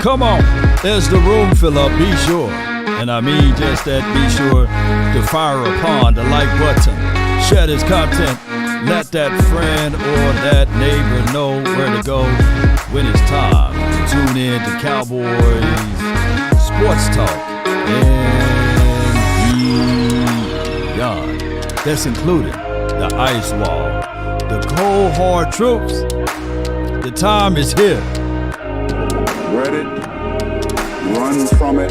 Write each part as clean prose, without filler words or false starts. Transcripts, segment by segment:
Come on, as the room fill up, be sure, and I mean just that, be sure to fire upon the like button, share this content, let that friend or that neighbor know where to go when it's time to tune in to Cowboys Sports Talk and beyond. That's including the ice wall, the cold hard troops. The time is here. Dread it, run from it,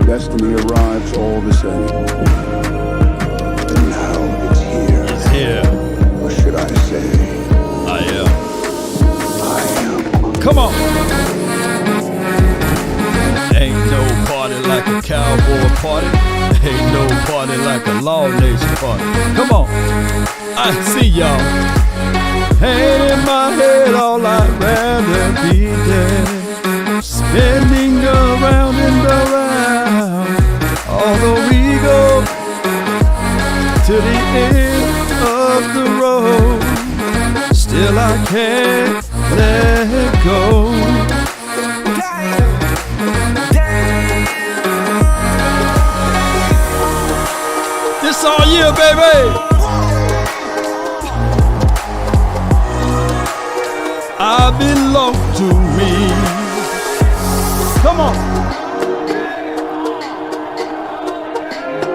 destiny arrives all the same. And now it's here. It's here. Or should I say, I am. Come on. Ain't no party like a cowboy party. Ain't no party like a Law Nation party. Come on. I see y'all. Hand in my head, all I'd rather be dead. Spinning around and around. Although we go to the end of the road, still I can't let go. This all year, baby. I belong to me. Come on.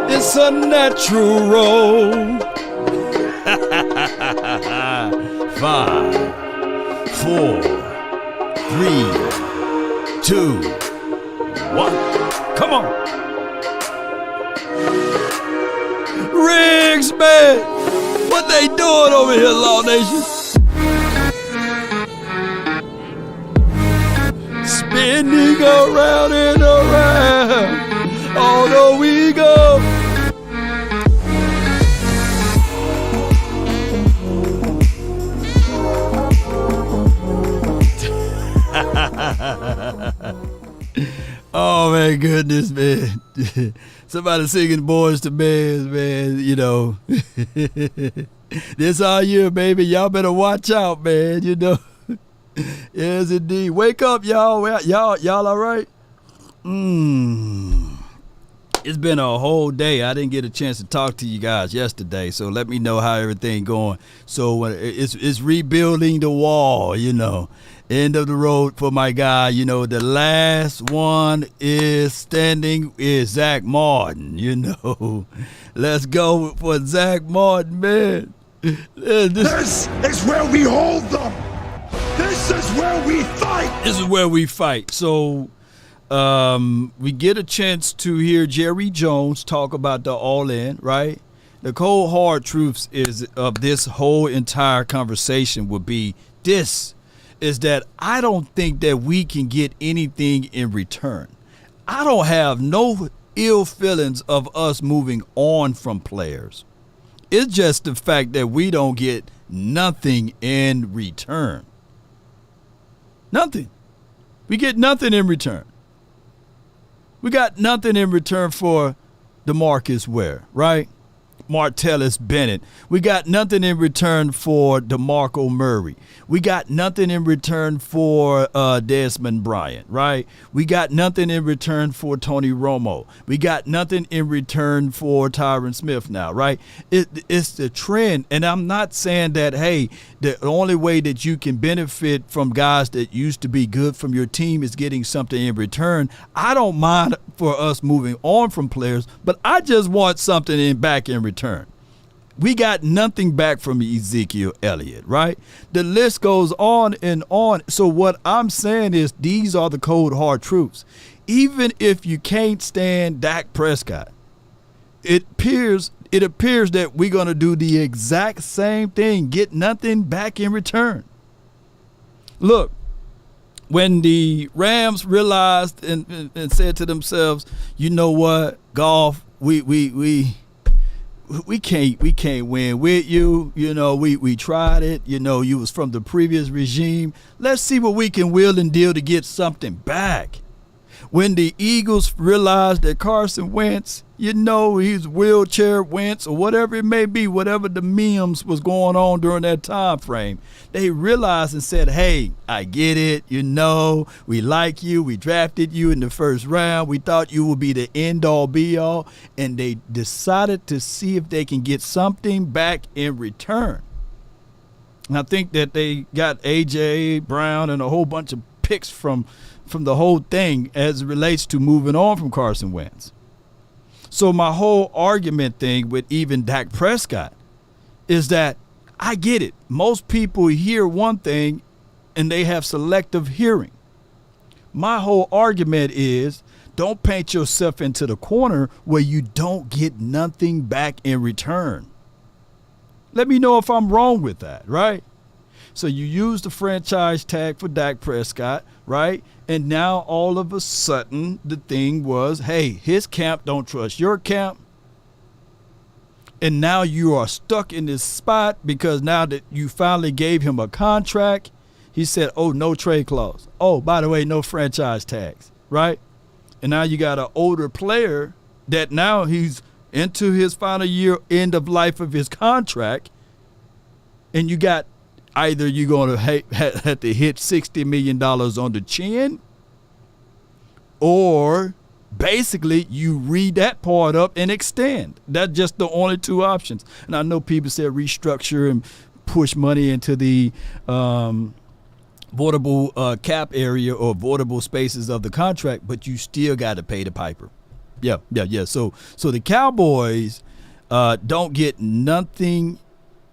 It's a natural road. 5, 4, 3, 2, 1. Come on. Riggs, man. What they doing over here, Law Nation? Spinning around and around, although we go. Oh, my goodness, man. Somebody singing Boys to Men, man, you know. This all year, baby. Y'all better watch out, man, you know. Yes, indeed. Wake up, y'all. Y'all all right? It's been a whole day. I didn't get a chance to talk to you guys yesterday, so let me know how everything going. So it's rebuilding the wall, you know. End of the road for my guy. You know, the last one is standing is Zach Martin, you know. Let's go for Zach Martin, man. This is where we hold them. This is where we fight. This is where we fight. So we get a chance to hear Jerry Jones talk about the all-in, right? The cold hard truths is of this whole entire conversation would be this, is that I don't think that we can get anything in return. I don't have no ill feelings of us moving on from players. It's just the fact that we don't get nothing in return. Nothing. We get nothing in return. We got nothing in return for DeMarcus Ware, right? Martellus Bennett. We got nothing in return for DeMarco Murray. We got nothing in return for Desmond Bryant, right? We got nothing in return for Tony Romo. We got nothing in return for Tyron Smith now, right? It's the trend, and I'm not saying that, hey, the only way that you can benefit from guys that used to be good from your team is getting something in return. I don't mind for us moving on from players, but I just want something back in return. We got nothing back from Ezekiel Elliott, right? The list goes on and on. So what I'm saying is these are the cold, hard truths. Even if you can't stand Dak Prescott, it appears that we're going to do the exact same thing, get nothing back in return. Look, when the Rams realized and said to themselves, you know what, Goff, we can't win with you. You know, we tried it. You know, you was from the previous regime. Let's see what we can will and deal to get something back. when the Eagles realized that Carson Wentz, he's wheelchair Wentz or whatever it may be, whatever the memes was going on during that time frame, they realized and said, hey, I get it. We like you. We drafted you in the first round. We thought you would be the end-all, be-all. And they decided to see if they can get something back in return. And I think that they got A.J. Brown and a whole bunch of picks from the whole thing as it relates to moving on from Carson Wentz. So my whole argument thing with even Dak Prescott is that I get it. Most people hear one thing and they have selective hearing. My whole argument is don't paint yourself into the corner where you don't get nothing back in return. Let me know if I'm wrong with that, right? So you use the franchise tag for Dak Prescott, right? And now all of a sudden the thing was, hey, his camp don't trust your camp. And now you are stuck in this spot because now that you finally gave him a contract, he said, oh, no trade clause. Oh, by the way, no franchise tags, right? And now you got an older player that now he's into his final year, end of life of his contract. And you got either you're going to have to hit $60 million on the chin, or basically you read that part up and extend. That's just the only two options. And I know people say restructure and push money into the voidable cap area or voidable spaces of the contract, but you still got to pay the piper. Yeah. So the Cowboys don't get nothing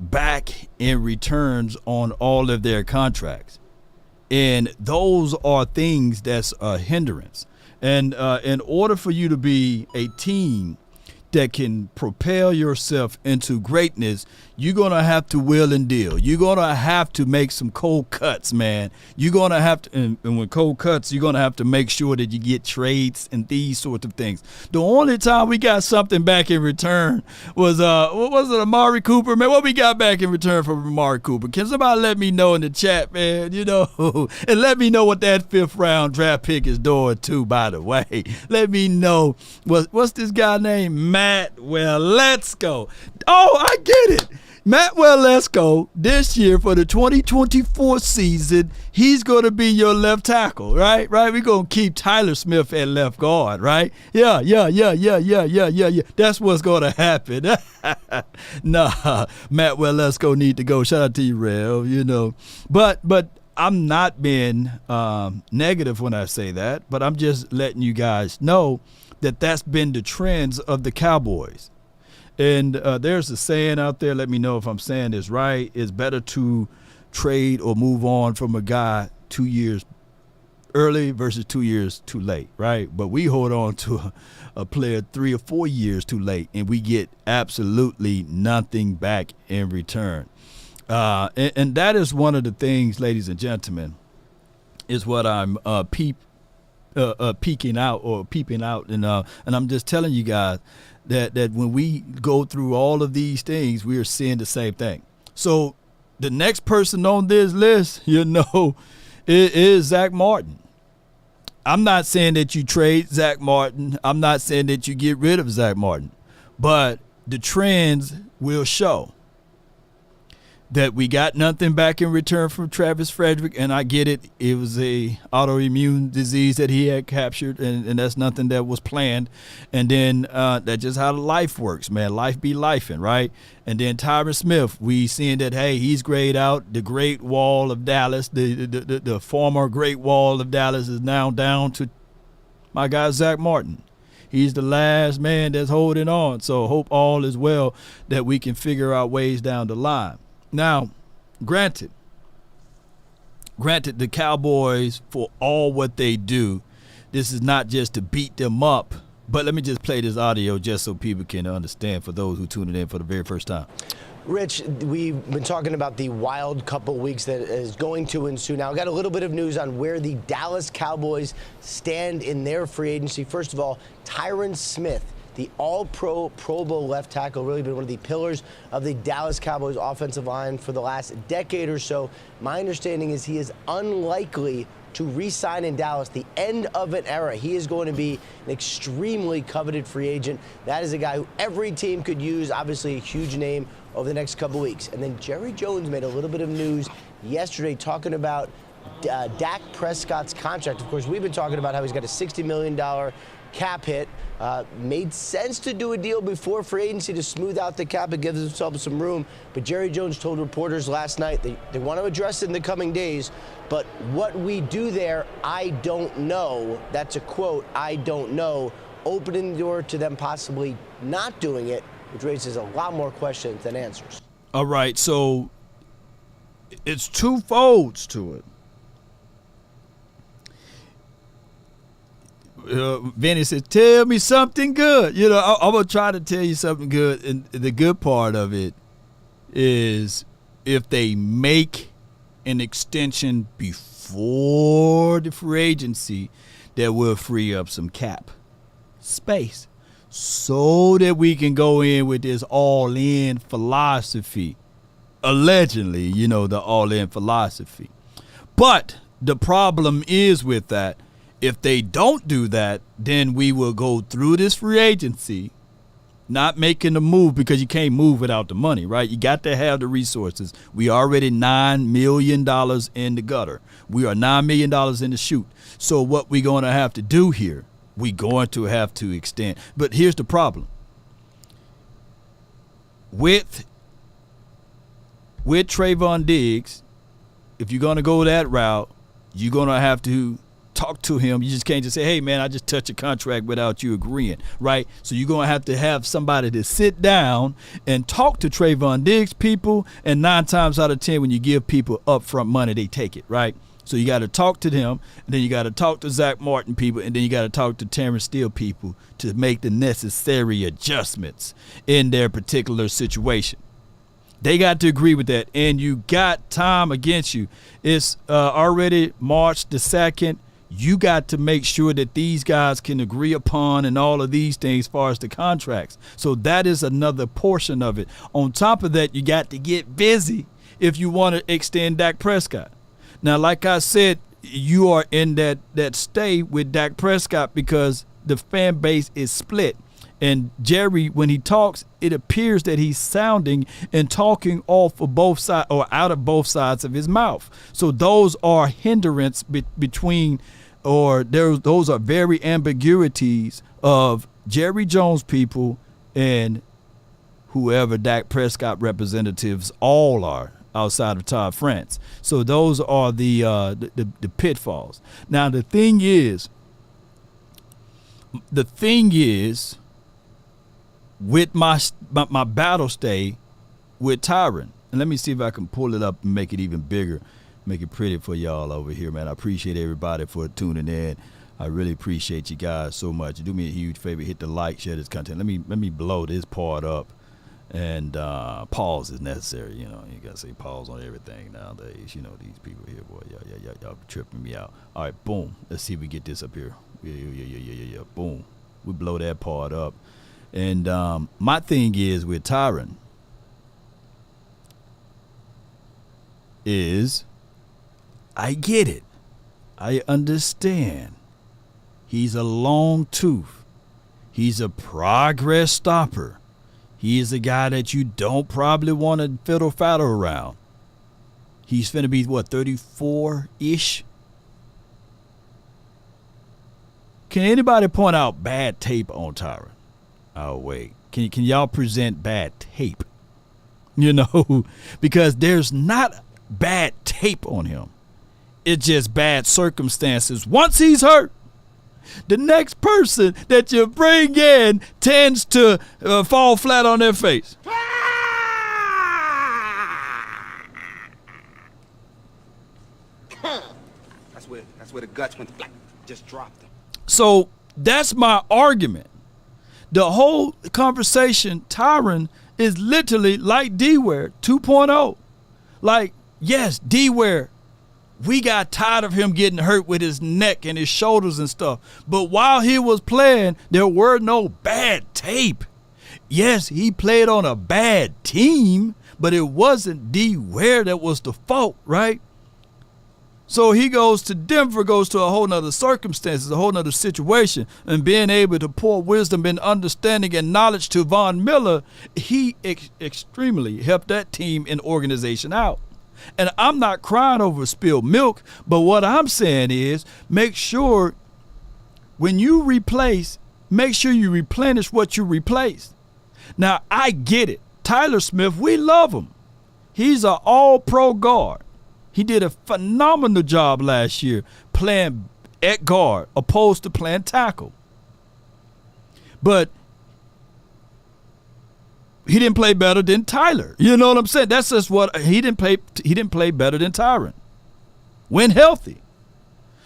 back in returns on all of their contracts. And those are things that's a hindrance. And in order for you to be a team that can propel yourself into greatness, you're going to have to wheel and deal. You're going to have to make some cold cuts, man. You're going to have to, and with cold cuts, you're going to have to make sure that you get trades and these sorts of things. The only time we got something back in return was, what was it, Amari Cooper? Man, what we got back in return from Amari Cooper? Can somebody let me know in the chat, man, and let me know what that 5th round draft pick is doing too, by the way. Let me know. What's this guy named? Matt, well, let's go. Oh, I get it. Matt Wellesco, this year for the 2024 season, he's going to be your left tackle, right? We're going to keep Tyron Smith at left guard, right? Yeah. That's what's going to happen. Nah, Matt Wellesco need to go. Shout out to you, Rev, But I'm not being negative when I say that, but I'm just letting you guys know that that's been the trends of the Cowboys. And there's a saying out there, let me know if I'm saying this right, it's better to trade or move on from a guy 2 years early versus 2 years too late, right? But we hold on to a player 3 or 4 years too late, and we get absolutely nothing back in return. And that is one of the things, ladies and gentlemen, is what I'm peeking out, and I'm just telling you guys that when we go through all of these things, we are seeing the same thing. So the next person on this list, is Zach Martin. I'm not saying that you trade Zach Martin. I'm not saying that you get rid of Zach Martin, but the trends will show that we got nothing back in return from Travis Frederick, and I get it. It was a autoimmune disease that he had captured, and that's nothing that was planned. And then that's just how life works, man. Life be lifing, right? And then Tyron Smith, we seeing that, hey, he's grayed out. The Great Wall of Dallas, the former Great Wall of Dallas is now down to my guy Zach Martin. He's the last man that's holding on. So hope all is well that we can figure out ways down the line. Now, granted, the Cowboys, for all what they do, this is not just to beat them up, but let me just play this audio just so people can understand for those who tuned in for the very first time. Rich, we've been talking about the wild couple weeks that is going to ensue now. Got a little bit of news on where the Dallas Cowboys stand in their free agency. First of all, Tyron Smith, the all-pro, Pro Bowl left tackle, really been one of the pillars of the Dallas Cowboys offensive line for the last decade or so. My understanding is he is unlikely to re-sign in Dallas, the end of an era. He is going to be an extremely coveted free agent. That is a guy who every team could use, obviously a huge name over the next couple weeks. And then Jerry Jones made a little bit of news yesterday talking about Dak Prescott's contract. Of course, we've been talking about how he's got a $60 million cap hit. Made sense to do a deal before free agency to smooth out the cap and give themselves some room. But Jerry Jones told reporters last night they want to address it in the coming days. But what we do there, I don't know. That's a quote, I don't know. Opening the door to them possibly not doing it, which raises a lot more questions than answers. All right, so it's two folds to it. Vinny says, tell me something good. You know, I'm going to try to tell you something good. And the good part of it is if they make an extension before the free agency, that will free up some cap space so that we can go in with this all-in philosophy. Allegedly, you know, the all-in philosophy. But the problem is with that, if they don't do that, then we will go through this free agency, not making the move because you can't move without the money, right? You got to have the resources. We already $9 million in the gutter. We are $9 million in the chute. So what we're going to have to do here, we're going to have to extend. But here's the problem. With Trayvon Diggs, if you're going to go that route, you're going to have to talk to him. You just can't just say, hey, man, I just touched a contract without you agreeing, right? So you're going to have somebody to sit down and talk to Trayvon Diggs people, and 9 times out of 10, when you give people upfront money, they take it, right? So you got to talk to them, and then you got to talk to Zach Martin people, and then you got to talk to Terrence Steele people to make the necessary adjustments in their particular situation. They got to agree with that, and you got time against you. It's already March the 2nd. You got to make sure that these guys can agree upon and all of these things as far as the contracts. So that is another portion of it. On top of that, you got to get busy if you want to extend Dak Prescott. Now, like I said, you are in that stay with Dak Prescott because the fan base is split. And Jerry, when he talks, it appears that he's sounding and talking off of both sides or out of both sides of his mouth. So those are hindrance between, or those are very ambiguities of Jerry Jones people and whoever Dak Prescott representatives all are outside of Todd France. So those are the pitfalls. Now the thing is with my battle stay with Tyron, and let me see if I can pull it up and make it even bigger, make it pretty for y'all over here, man. I appreciate everybody for tuning in. I really appreciate you guys so much. Do me a huge favor, hit the like, share this content. Let me blow this part up, and pause is necessary. You know, you gotta say pause on everything nowadays. You know, these people here, boy, y'all tripping me out. All right, boom. Let's see if we get this up here. Yeah. Boom. We blow that part up. And my thing is with Tyron is I get it. I understand. He's a long tooth. He's a progress stopper. He is a guy that you don't probably want to fiddle-faddle around. He's finna be, 34-ish? Can anybody point out bad tape on Tyron? Oh, wait. Can y'all present bad tape? You know, because there's not bad tape on him. It's just bad circumstances. Once he's hurt, the next person that you bring in tends to fall flat on their face. That's where the guts went flat. Just dropped them. So that's my argument. The whole conversation, Tyron, is literally like D-Ware 2.0. Like, yes, D-Ware, we got tired of him getting hurt with his neck and his shoulders and stuff. But while he was playing, there were no bad tape. Yes, he played on a bad team, but it wasn't D-Ware that was the fault, right? So he goes to Denver, goes to a whole nother circumstances, a whole nother situation, and being able to pour wisdom and understanding and knowledge to Von Miller, he extremely helped that team and organization out. And I'm not crying over spilled milk, but what I'm saying is make sure when you replace, make sure you replenish what you replaced. Now, I get it. Tyler Smith, we love him. He's an all-pro guard. He did a phenomenal job last year playing at guard opposed to playing tackle. But he didn't play better than Tyler. You know what I'm saying? That's just what he didn't play better than Tyron when healthy.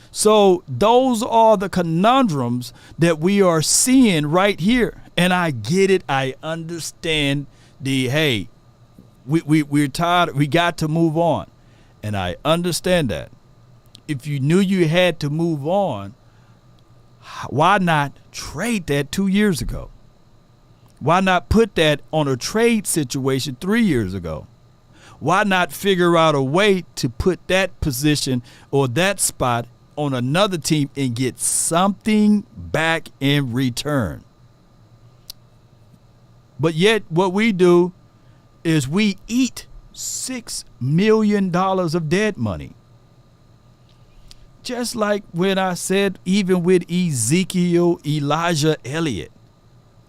So those are the conundrums that we are seeing right here. And I get it. I understand we're tired. We got to move on. And I understand that. If you knew you had to move on, why not trade that 2 years ago? Why not put that on a trade situation 3 years ago? Why not figure out a way to put that position or that spot on another team and get something back in return? But yet what we do is we eat $6 million of dead money. Just like when I said, even with Elijah Elliott.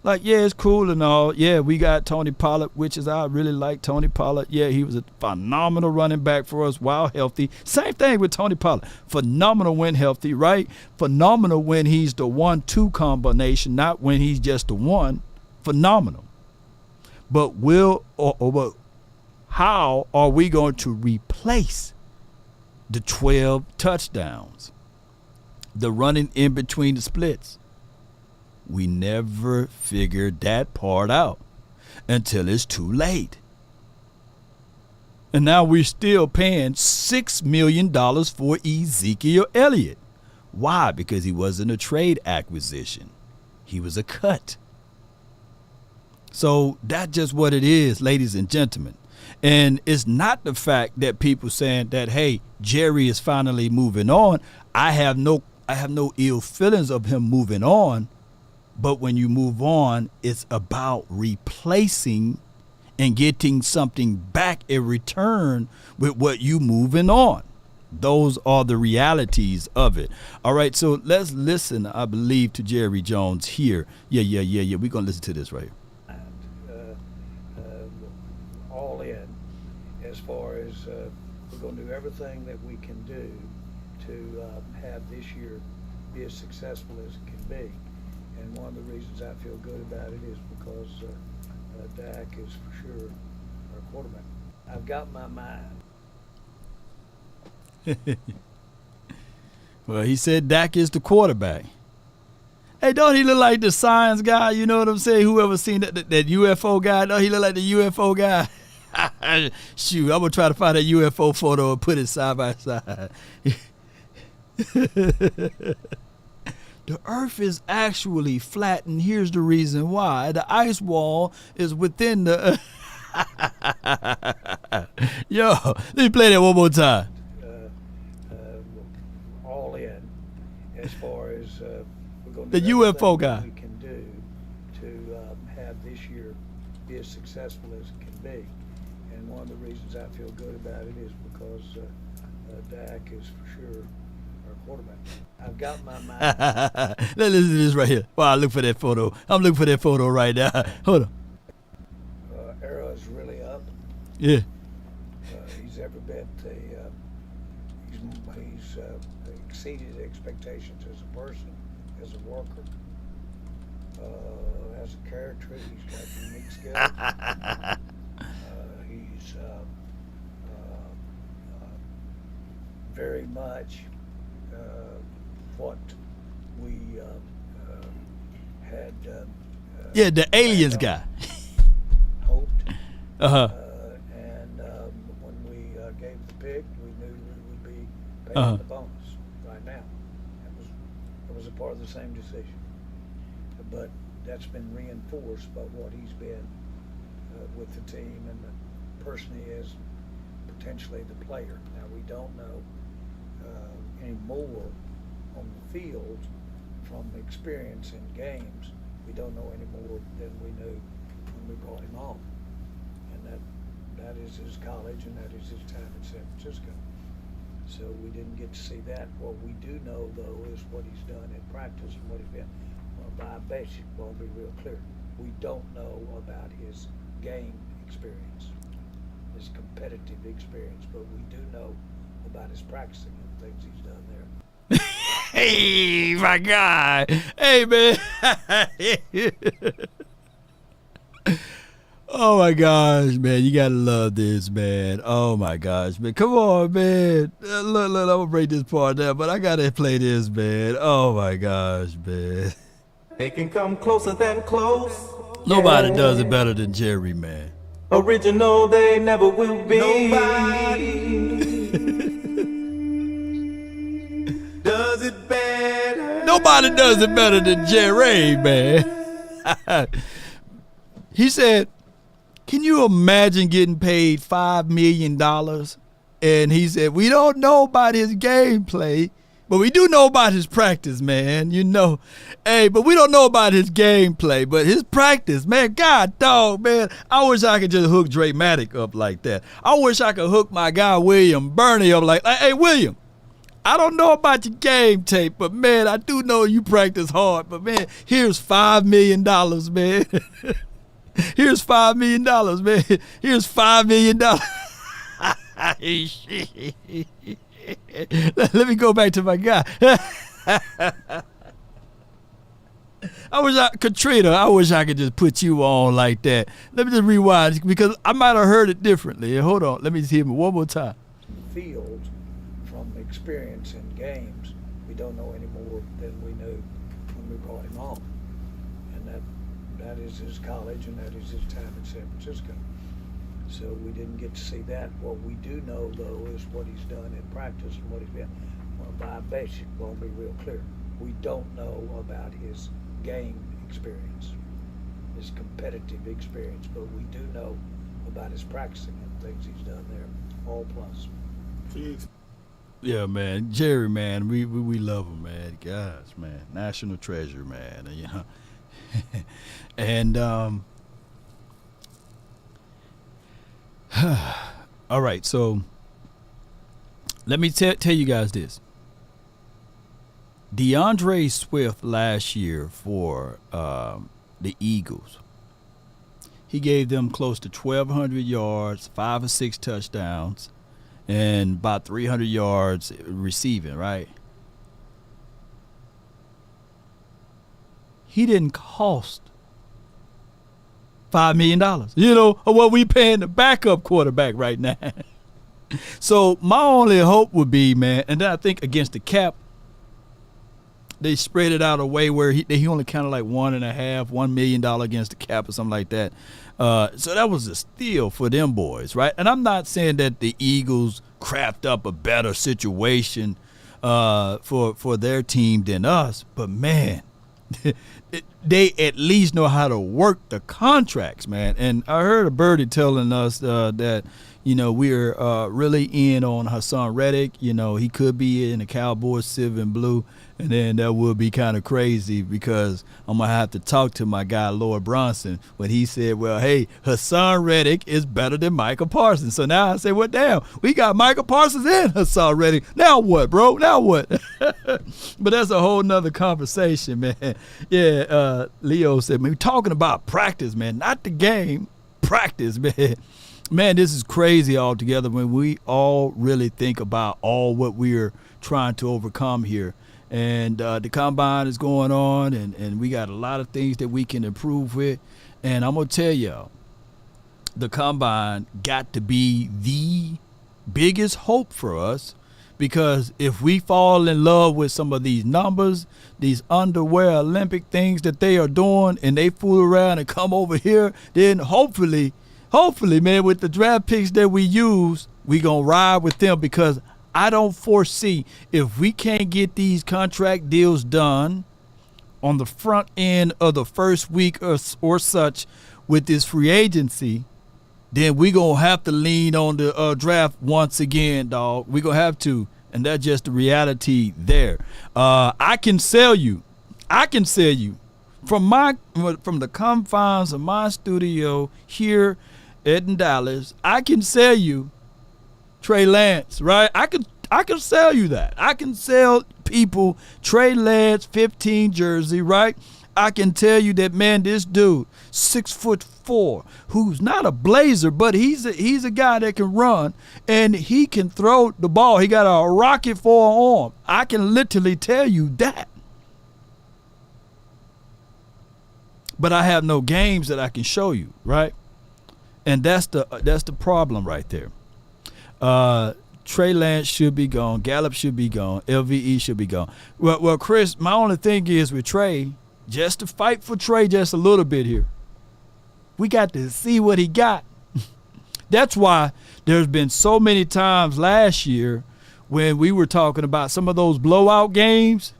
Like, yeah, it's cool and all. Yeah, we got Tony Pollard, which is, I really like Tony Pollard. Yeah, he was a phenomenal running back for us while healthy. Same thing with Tony Pollard. Phenomenal when healthy, right? Phenomenal when he's the 1-2 combination, not when he's just the one. Phenomenal. But how are we going to replace the 12 touchdowns, the running in between the splits? We never figured that part out until it's too late. And now we're still paying $6 million for Ezekiel Elliott. Why? Because he wasn't a trade acquisition. He was a cut. So that's just what it is, ladies and gentlemen. And it's not the fact that people saying that, hey, Jerry is finally moving on. I have no ill feelings of him moving on. But when you move on, it's about replacing and getting something back in return with what you moving on. Those are the realities of it. All right, so let's listen, I believe, to Jerry Jones here. Yeah. We're going to listen to this right here. All in, as far as we're going to do everything that we can do to have this year be as successful as it can be. And one of the reasons I feel good about it is because Dak is for sure our quarterback. I've got my mind. Well, he said Dak is the quarterback. Hey, don't he look like the science guy? You know what I'm saying? Whoever seen that UFO guy? Don't he look like the UFO guy? Shoot, I'm going to try to find that UFO photo and put it side by side. The earth is actually flat, and here's the reason why. The ice wall is within the... Yo, let me play that one more time. All in, as far as we're going The to do UFO everything guy. we can do to have this year be as successful as it can be. And one of the reasons I feel good about it is because Dak is for sure our quarterback. I've got my mind. Let's listen to this right here. Wow, I look for that photo. I'm looking for that photo right now. Hold on. Arrow's really up. Yeah. He's every bit he's exceeded expectations as a person, as a worker, as a character. He's got unique skills. He's very much what we had. Yeah, the aliens guy. Hoped. Uh-huh. And when we gave the pick, we knew we would be paying Uh-huh. the bonus right now. It was a part of the same decision. But that's been reinforced by what he's been with the team and the person he is, potentially the player. Now, we don't know any more on the field from experience in games. We don't know any more than we knew when we brought him on. And that is his college and that is his time in San Francisco. So we didn't get to see that. What we do know, though, is what he's done in practice and what he's been. Well, by basic, won't be real clear. We don't know about his game experience, his competitive experience, but we do know about his practicing and things he's done there. Hey, my guy. Hey, man. Oh, my gosh, man. You got to love this, man. Oh, my gosh, man. Come on, man. Look, I'm going to break this part down, but I got to play this, man. Oh, my gosh, man. They can come closer than close. Nobody does it better than Jerry, man. Original, they never will be. Does it better. Nobody does it better than Jerry, man. He said, can you imagine getting paid $5 million? And he said, we don't know about his gameplay, but we do know about his practice, man. You know, hey, but we don't know about his gameplay, but his practice, man, God dog, man. I wish I could just hook Dramatic up like that. I wish I could hook my guy William Burney up like, hey, William, I don't know about your game tape, but, man, I do know you practice hard. But, man, here's $5 million, man. Here's $5 million, man. Here's $5 million. Let me go back to my guy. Katrina, I wish I could just put you on like that. Let me just rewind because I might have heard it differently. Hold on. Let me hear it one more time. Field from experience in games, we don't know any more than we knew when we brought him on. And that is his college and that is his time in San Francisco. So we didn't get to see that. What we do know, though, is what he's done in practice and what he's been. Well, by basic, won't be real clear. We don't know about his game experience, his competitive experience, but we do know about his practicing and things he's done there. All plus. Yeah, man, Jerry, man, we love him, man. Gosh, man, national treasure, man. You know, and all right, so let me tell you guys this. DeAndre Swift last year for the Eagles, he gave them close to 1,200 yards, 5 or 6 touchdowns, and about 300 yards receiving, right? He didn't cost $5 million, you know, of what we paying the backup quarterback right now. So my only hope would be, man, and then I think against the cap, they spread it out a way where he only counted like $1 million against the cap or something like that. So that was a steal for them boys, right? And I'm not saying that the Eagles craft up a better situation for their team than us, but man, they at least know how to work the contracts, man. And I heard a birdie telling us that, you know, we're really in on Hassan Reddick. You know, he could be in the Cowboys silver and blue. And then that would be kind of crazy because I'm going to have to talk to my guy, Lord Bronson, when he said, well, hey, Hassan Reddick is better than Michael Parsons. So now I say, well, damn, we got Michael Parsons and Hassan Reddick. Now what, bro? Now what? But that's a whole nother conversation, man. Yeah, Leo said, man, we're talking about practice, man, not the game. Practice, man. Man, this is crazy altogether when we all really think about all what we're trying to overcome here. And the combine is going on, and we got a lot of things that we can improve with. And I'm going to tell y'all, the combine got to be the biggest hope for us, because if we fall in love with some of these numbers, these underwear Olympic things that they are doing, and they fool around and come over here, then hopefully, man, with the draft picks that we use, we going to ride with them, because I don't foresee, if we can't get these contract deals done on the front end of the first week or such with this free agency, then we going to have to lean on the draft once again, dog. We going to have to. And that's just the reality there. I can sell you from the confines of my studio here in Dallas. I can sell you Trey Lance, right? I can sell you that. I can sell people Trey Lance 15 jersey, right? I can tell you that, man, this dude, 6'4", who's not a blazer, but he's a guy that can run and he can throw the ball. He got a rocket for an arm. I can literally tell you that. But I have no games that I can show you, right? And that's the problem right there. Trey Lance should be gone. Gallup should be gone. LVE should be gone. Well, Chris, my only thing is with Trey, just to fight for Trey just a little bit here, we got to see what he got. That's why there's been so many times last year when we were talking about some of those blowout games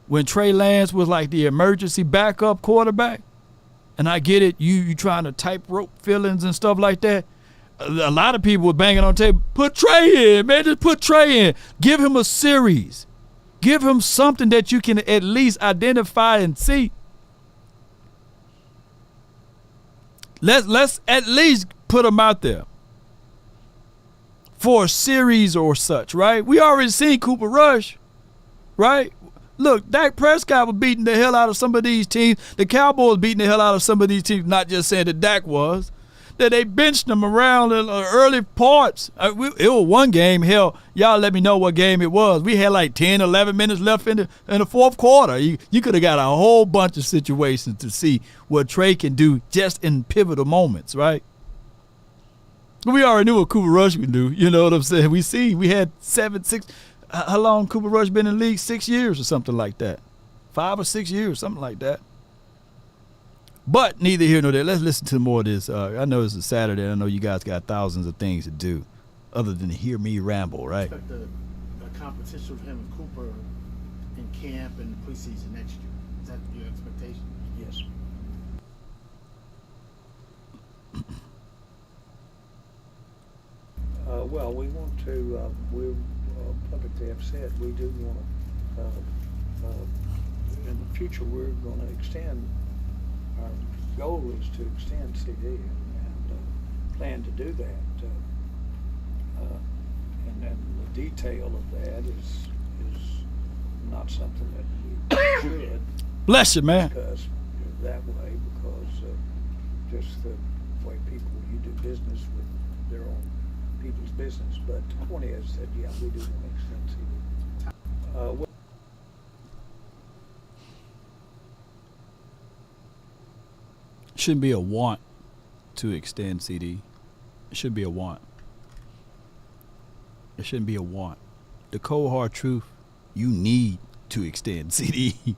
when Trey Lance was like the emergency backup quarterback. And I get it, you trying to tightrope feelings and stuff like that. A lot of people were banging on the table. Put Trey in, man. Just put Trey in. Give him a series. Give him something that you can at least identify and see. Let's at least put him out there for a series or such, right? We already seen Cooper Rush, right? Look, Dak Prescott was beating the hell out of some of these teams. The Cowboys beating the hell out of some of these teams, not just saying that Dak was. That they benched them around in the early parts. It was one game. Hell, y'all let me know what game it was. We had like 10, 11 minutes left in the fourth quarter. You could have got a whole bunch of situations to see what Trey can do just in pivotal moments, right? We already knew what Cooper Rush can do. You know what I'm saying? We had 7, 6. How long Cooper Rush been in the league? 6 years or something like that. 5 or 6 years, something like that. But neither here nor there. Let's listen to more of this. I know it's a Saturday. I know you guys got thousands of things to do other than hear me ramble, right? Expect a competition with him and Cooper in camp and preseason next year. Is that your expectation? Yes. Well, we want to, we publicly have said we do want to, in the future, we're going to extend. Our goal is to extend CeeDee and plan to do that. And then the detail of that is not something that we should. Bless you, man. Discuss that way because just the way you do business with their own people's business. But the point is that, yeah, we do want to extend CeeDee. Shouldn't be a want to extend CeeDee. It should be a want. It shouldn't be a want. The cold hard truth, you need to extend CeeDee.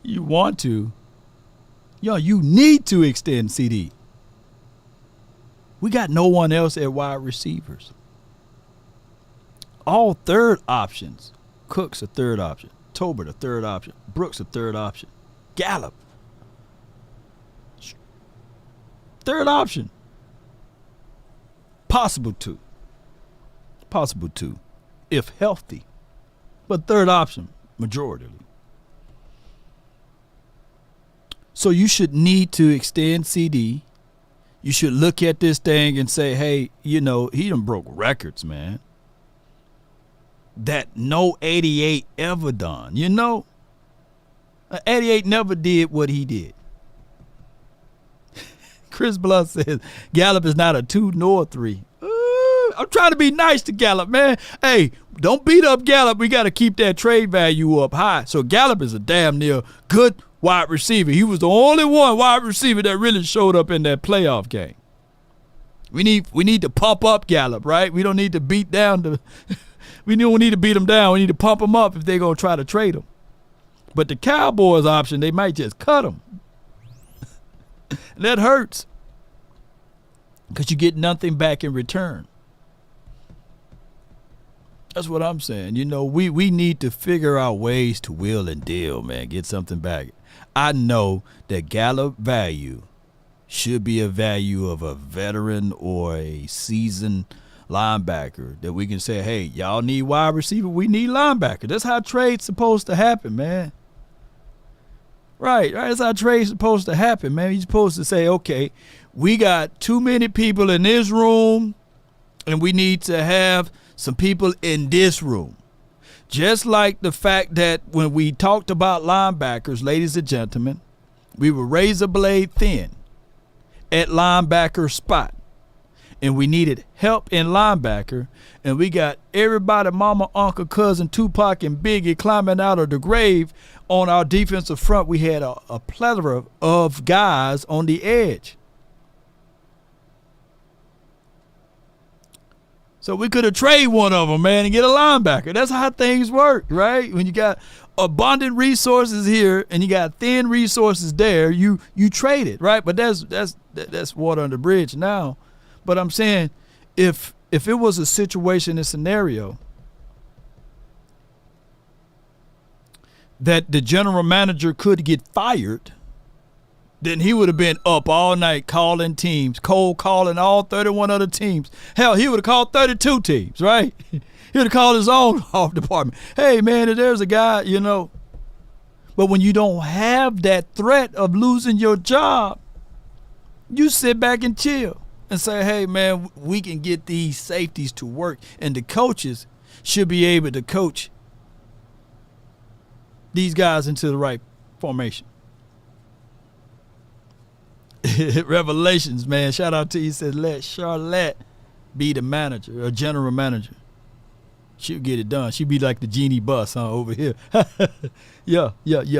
You want to. Yo, you need to extend CeeDee. We got no one else at wide receivers. All third options. Cook's a third option. Tolbert a third option. Brooks a third option. Gallup. Third option. Possible two, if healthy. But third option, majority. So you should need to extend CeeDee. You should look at this thing and say, hey, he done broke records, man. That no 88 ever done, 88 never did what he did. Chris Blunt says Gallup is not a 2 nor a 3. I'm trying to be nice to Gallup, man. Hey, don't beat up Gallup. We got to keep that trade value up high. So Gallup is a damn near good wide receiver. He was the only one wide receiver that really showed up in that playoff game. We need to pump up Gallup, right? We don't need to beat down we don't need to beat him down. We need to pump him up if they're going to try to trade him. But the Cowboys option, they might just cut him. That hurts because you get nothing back in return. That's what I'm saying. We need to figure out ways to wheel and deal, man. Get something back. I know that Gallup value should be a value of a veteran or a seasoned linebacker that we can say, hey, y'all need wide receiver, we need linebacker. That's how trade's supposed to happen, man. Right. That's how trade's supposed to happen, man. You're supposed to say, okay, we got too many people in this room, and we need to have some people in this room. Just like the fact that when we talked about linebackers, ladies and gentlemen, we were razor blade thin at linebacker spot. And we needed help in linebacker, and we got everybody, mama, uncle, cousin, Tupac, and Biggie climbing out of the grave on our defensive front. We had a plethora of guys on the edge. So we could have traded one of them, man, and get a linebacker. That's how things work, right? When you got abundant resources here and you got thin resources there, you trade it, right? But that's water under the bridge now. But I'm saying if it was a situation, a scenario that the general manager could get fired, then he would have been up all night calling teams, cold calling all 31 other teams. Hell, he would have called 32 teams, right? He would have called his own off department. Hey, man, if there's a guy, you know. But when you don't have that threat of losing your job, you sit back and chill and say, hey, man, we can get these safeties to work. And the coaches should be able to coach these guys into the right formation. Revelations, man. Shout out to you. He said, let Charlotte be the manager, or general manager. She'll get it done. She'll be like the genie bus, over here. Yeah. Let's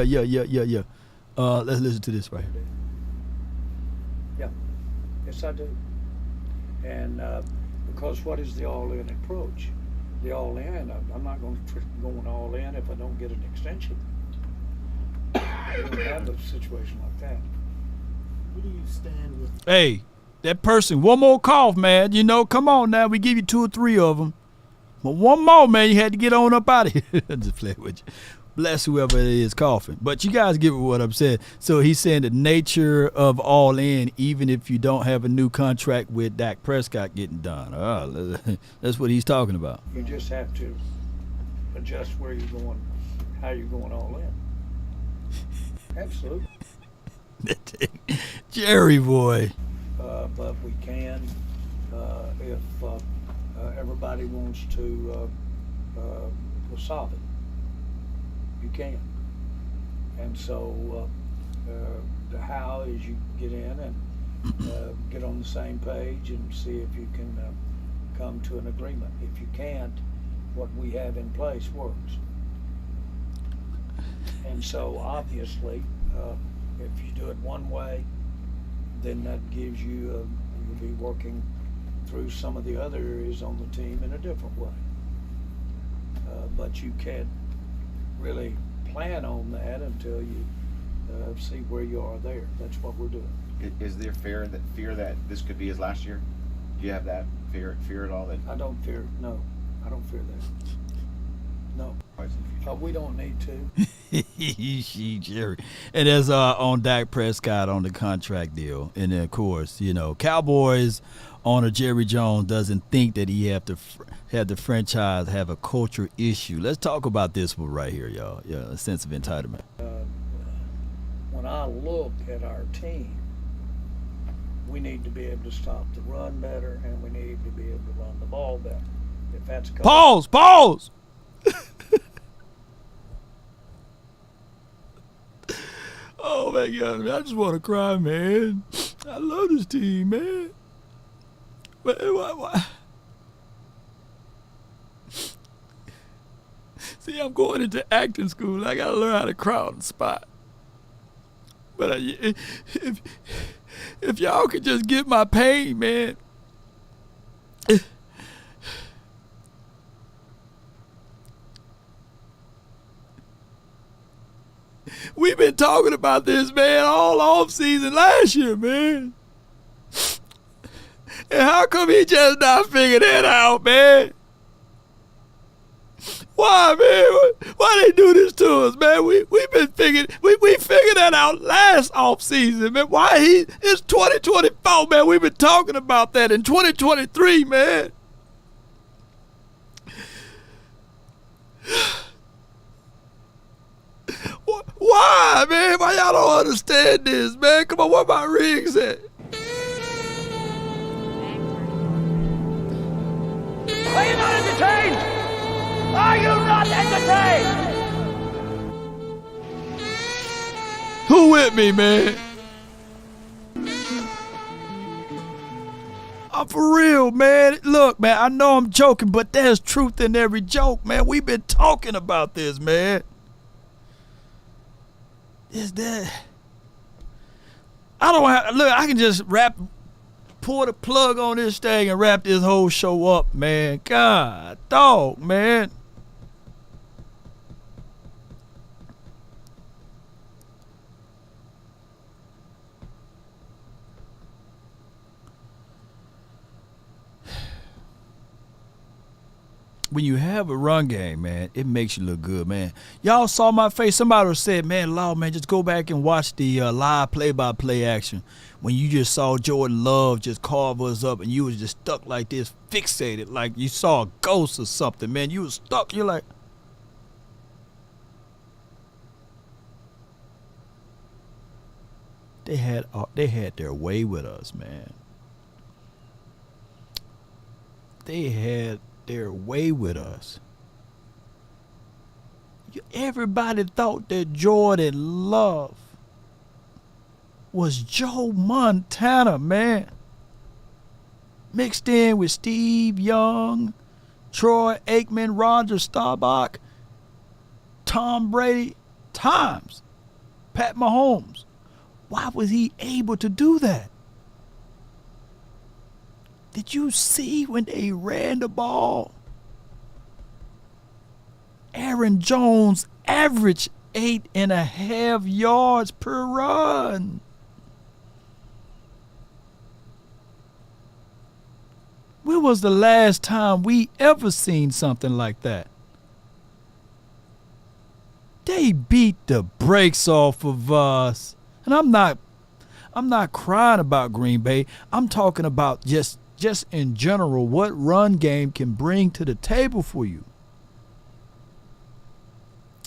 listen to this right here. Yeah. Yes, I do. And because what is the all-in approach? The all-in, I'm not going to going all in if I don't get an extension. I don't have a situation like that. Where do you stand with? Hey, that person, one more cough, man. You know, come on now. We give you 2 or 3 of them. But one more, man, you had to get on up out of here. Just play with you. Bless whoever it is coughing. But you guys get what I'm saying. So he's saying the nature of all in, even if you don't have a new contract with Dak Prescott getting done. That's what he's talking about. You just have to adjust where you're going, how you're going all in. Absolutely. Jerry boy. But we can, if everybody wants to solve it, you can. And so the how is you get in and get on the same page and see if you can come to an agreement. If you can't, what we have in place works. And so obviously, if you do it one way, then that gives you, you'll be working through some of the other areas on the team in a different way. But you can't really plan on that until you see where you are there. That's what we're doing. Is there fear that this could be his last year? Do you have that fear at all? That I don't fear. No, I don't fear that. No, we don't need to. Jerry. And that's on Dak Prescott on the contract deal. And then, of course, you know, Cowboys owner Jerry Jones doesn't think that he have to have the franchise have a culture issue. Let's talk about this one right here, y'all. Yeah, a sense of entitlement. When I look at our team, we need to be able to stop the run better, and we need to be able to run the ball better. If that's Pause! Oh my God, man, I just want to cry, man. I love this team, man. Why? See, I'm going into acting school. I gotta learn how to crowd and spot. But if y'all could just get my pain, man. We've been talking about this, man, all off season last year, man. And how come he just not figured that out, man? Why, man? Why they do this to us, man? We figured that out last off season, man. Why it's 2024, man. We've been talking about that in 2023, man. Why, man? Why y'all don't understand this, man? Come on, where my rings at? Are you not entertained? Are you not entertained? Who with me, man? I'm for real, man. Look, man, I know I'm joking, but there's truth in every joke, man. We've been talking about this, man. Is that? I don't have, look, I can just pull the plug on this thing and wrap this whole show up, man. God, dog, man. When you have a run game, man, it makes you look good, man. Y'all saw my face. Somebody said, man, Law, man, just go back and watch the live play-by-play action when you just saw Jordan Love just carve us up and you was just stuck like this, fixated, like you saw a ghost or something, man. You was stuck. You're like, they had their way with us, man. They had their way with us. Everybody thought that Jordan Love was Joe Montana, man. Mixed in with Steve Young, Troy Aikman, Roger Staubach, Tom Brady, times Pat Mahomes. Why was he able to do that? Did you see when they ran the ball? Aaron Jones averaged 8.5 yards per run. When was the last time we ever seen something like that? They beat the brakes off of us. And I'm not crying about Green Bay. I'm talking about just in general what run game can bring to the table for you.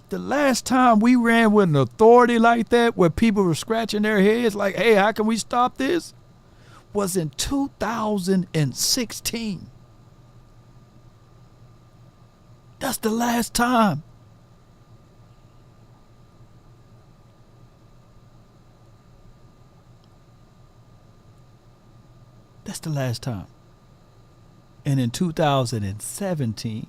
The last time we ran with an authority like that where people were scratching their heads like, hey, how can we stop this? Was in 2016. That's the last time. That's the last time. And in 2017,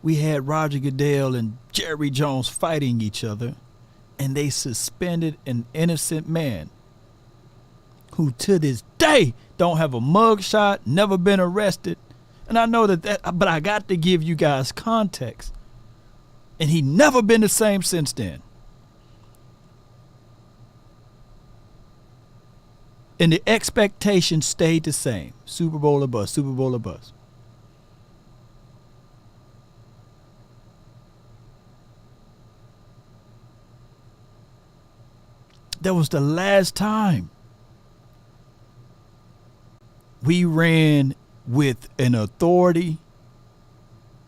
we had Roger Goodell and Jerry Jones fighting each other, and they suspended an innocent man who to this day don't have a mug shot, never been arrested. And I know but I got to give you guys context. And he never been the same since then. And the expectation stayed the same. Super Bowl or bust, Super Bowl or bust. That was the last time we ran with an authority.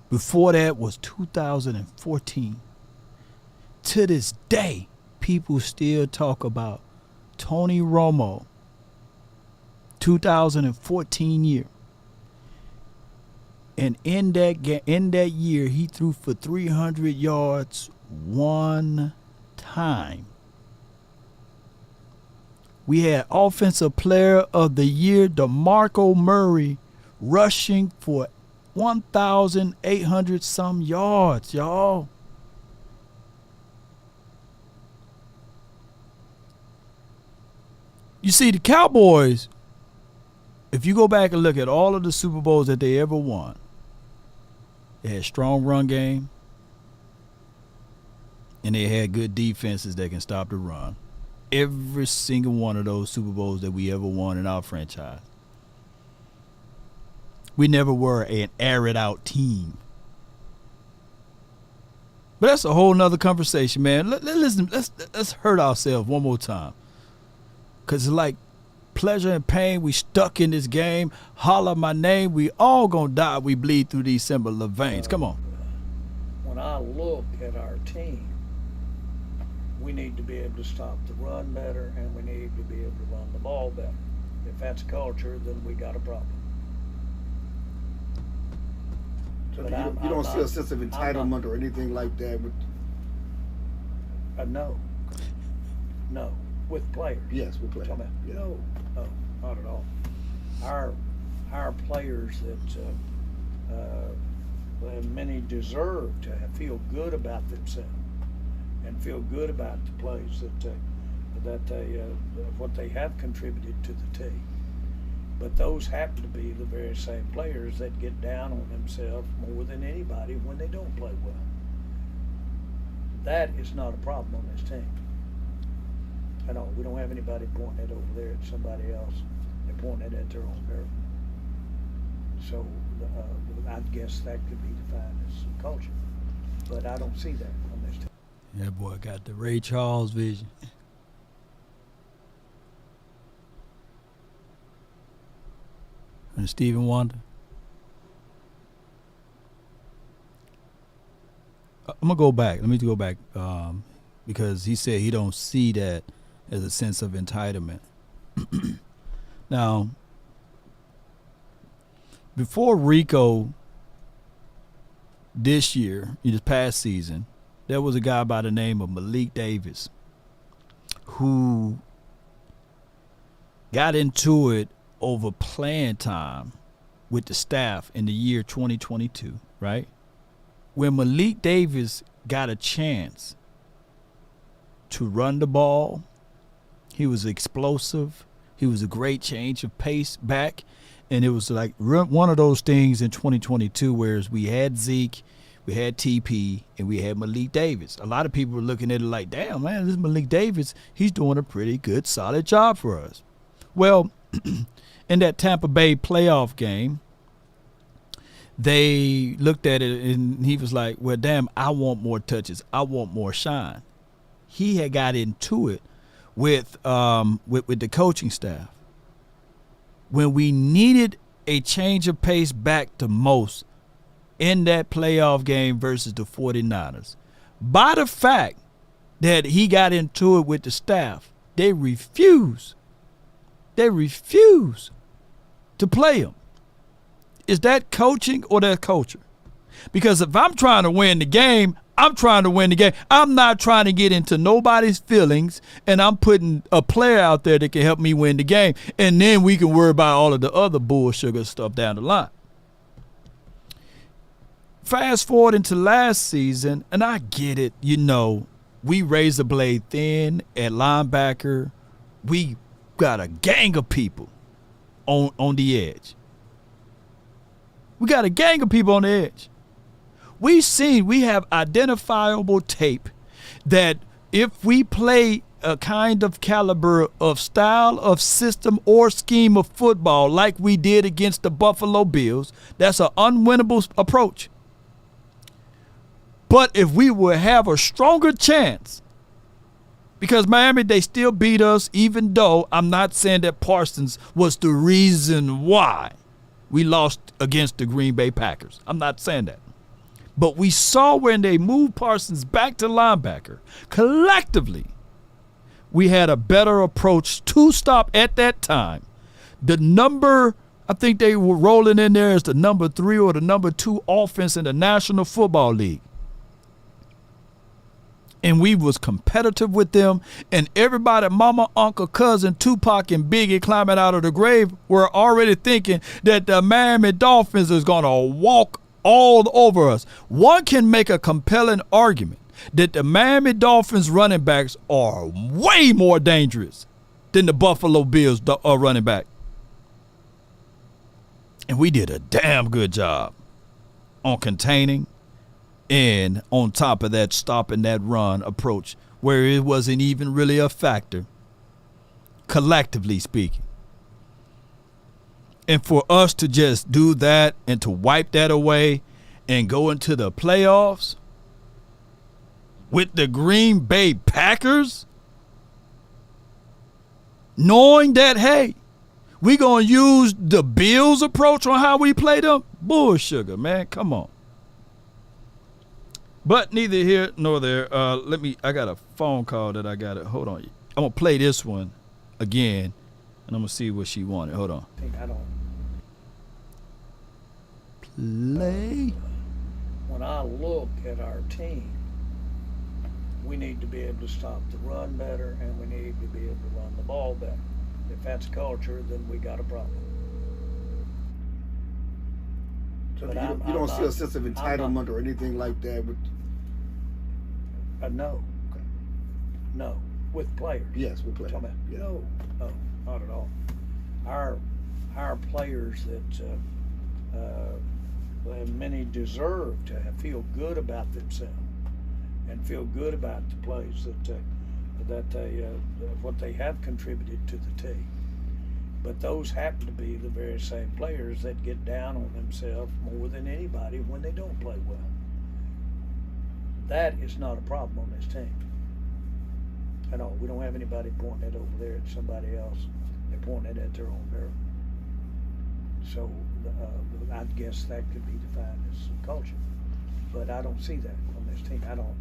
Before that was 2014. To this day, people still talk about Tony Romo, 2014 year. And in that year, he threw for 300 yards one time. We had Offensive Player of the Year, DeMarco Murray, rushing for 1,800 some yards, y'all. You see, the Cowboys, if you go back and look at all of the Super Bowls that they ever won, they had strong run game, and they had good defenses that can stop the run. Every single one of those Super Bowls that we ever won in our franchise. We never were an air-it out team. But that's a whole nother conversation, man. Listen, let's hurt ourselves one more time. Because it's like pleasure and pain. We stuck in this game. Holler my name. We all gonna die. We bleed through these similar veins. Come on. When I look at our team, we need to be able to stop the run better, and we need to be able to run the ball better. If that's culture, then we got a problem. So But you don't see a sense of entitlement or anything like that with No. No. With players. Yes, with players. Talking about- Yeah. No, not at all. Our players that many deserve to feel good about themselves and feel good about the plays that they what they have contributed to the team. But those happen to be the very same players that get down on themselves more than anybody when they don't play well. That is not a problem on this team at all. We don't have anybody pointing it over there at somebody else. They're pointing it at their own barrel. So I guess that could be defined as culture. But I don't see that on this team. That boy got the Ray Charles vision. And Stephen Wonder. I'm gonna go back. Let me go back because he said he don't see that as a sense of entitlement. Now, before Rico this year, this past season, there was a guy by the name of Malik Davis who got into it over playing time with the staff in the year 2022, right? When Malik Davis got a chance to run the ball, he was explosive. He was a great change of pace back. And it was like one of those things in 2022 where we had Zeke, we had TP, and we had Malik Davis. A lot of people were looking at it like, damn, man, this Malik Davis, he's doing a pretty good, solid job for us. Well, in that Tampa Bay playoff game, they looked at it and he was like, well, damn, I want more touches. I want more shine. He had got into it with the coaching staff. When we needed a change of pace back to most in that playoff game versus the 49ers, by the fact that he got into it with the staff, they refused to play him. Is that coaching or that culture? Because if I'm trying to win the game, I'm trying to win the game. I'm not trying to get into nobody's feelings, and I'm putting a player out there that can help me win the game, and then we can worry about all of the other bullsugar stuff down the line. Fast forward into last season, and I get it, we raised the blade thin at linebacker. We got a gang of people on the edge. We got a gang of people on the edge. We have identifiable tape that if we play a kind of caliber of style of system or scheme of football like we did against the Buffalo Bills, that's an unwinnable approach. But if we would have a stronger chance, because Miami, they still beat us, even though I'm not saying that Parsons was the reason why we lost against the Green Bay Packers. I'm not saying that. But we saw when they moved Parsons back to linebacker, collectively, we had a better approach to stop at that time. The number, I think they were rolling in there as the number 3 or the number 2 offense in the National Football League. And we was competitive with them, and everybody, mama, uncle, cousin, Tupac, and Biggie climbing out of the grave were already thinking that the Miami Dolphins is going to walk all over us. One can make a compelling argument that the Miami Dolphins running backs are way more dangerous than the Buffalo Bills running back. And we did a damn good job on containing and on top of that, stopping that run approach where it wasn't even really a factor, collectively speaking. And for us to just do that and to wipe that away and go into the playoffs with the Green Bay Packers, knowing that, hey, We gonna use the Bills approach on how we play them? Bullsugar, man. Come on. But neither here nor there. I got a phone call that I got to, hold on. I'm going to play this one again, and I'm going to see what she wanted. Hold on. I don't. Play. When I look at our team, we need to be able to stop the run better, and we need to be able to run the ball better. If that's culture, then we got a problem. So you don't see a sense of entitlement or anything like that? No. Okay. No. With players. Yes, with players. Yeah. No, not at all. Our players that many deserve to feel good about themselves and feel good about the plays that they what they have contributed to the team. But those happen to be the very same players that get down on themselves more than anybody when they don't play well. That is not a problem on this team at all. We don't have anybody pointing it over there at somebody else. They're pointing it at their own barrel. So I guess that could be defined as some culture. But I don't see that on this team. I don't.